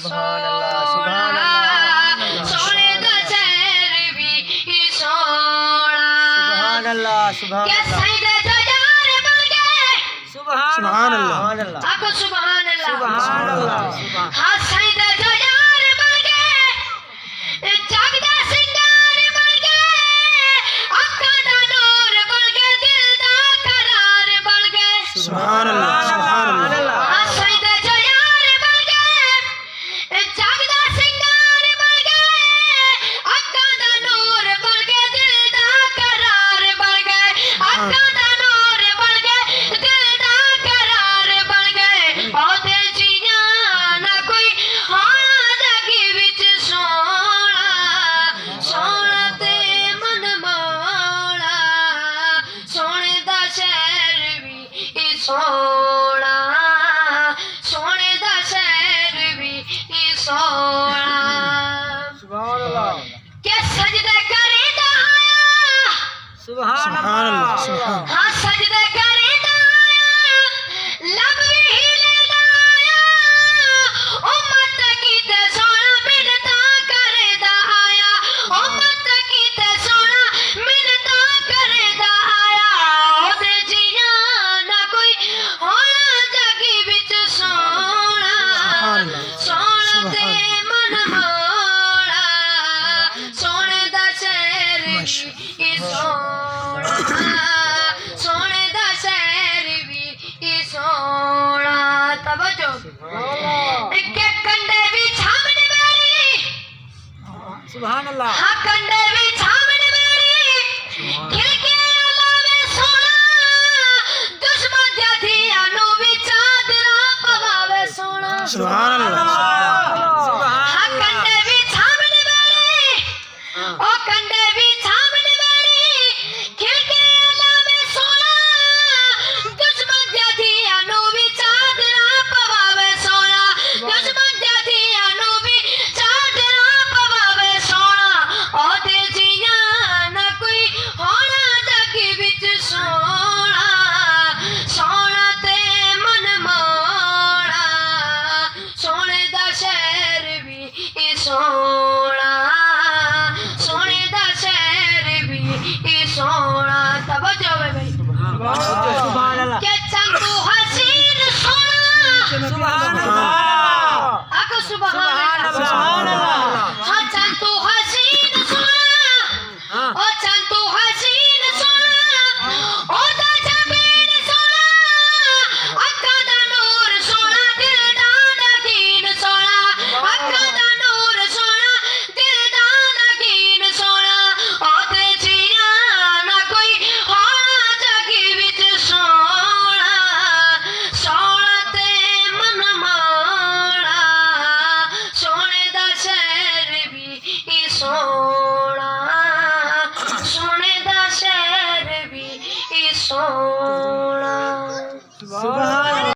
सोना सोने दा शहर भी सोना सुभान अल्लाह सुभान के अल्लाह सईद जो यार बन गए सुभान अल्लाह आपको सुभान अल्लाह सुभान अल्लाह हाँ सईद जो यार बन गए जागदा सिंगार बन गए अक्खां दा नूर बन गए दिल दा करार बन गए सुभान अल्लाह सुभान अल्लाह हाँ सईद जो यार बन गए जागदा सिंगार बन गए अक्खां दा नूर बन गए दिल दा करार बन गए अक्खां दा नूर बन गए दिल दा करार बन गए ओदे जियां ना कोई हाँ जगी विच सोना सोना ते मन मोड़ा सोने दा शहर भी सोना सोने दा शहर भी सोना सुभान अल्लाह के सजदे करेंदा आया सुभान अल्लाह हाँ सजदे करेंदा आया लब भी हिलेदा आया उम्मत कीते सोना मिन्नता करेंदा आया उम्मत कीते सोना मिन्नता करेंदा आया ओदे जियां ना कोई होना जगी विच सोना सोना ते मन मोड़ा सोने दा शहर भी सोना सोने दा शहर भी सोना तवज्जो के कंडे भी छामन मेरी सुभान अल्लाह हाँ कंडे भी छामन मेरी खिलके लावे सोना दुश्मन दी धियां नूं भी चादरां पवावे सोना सुभान अल्लाह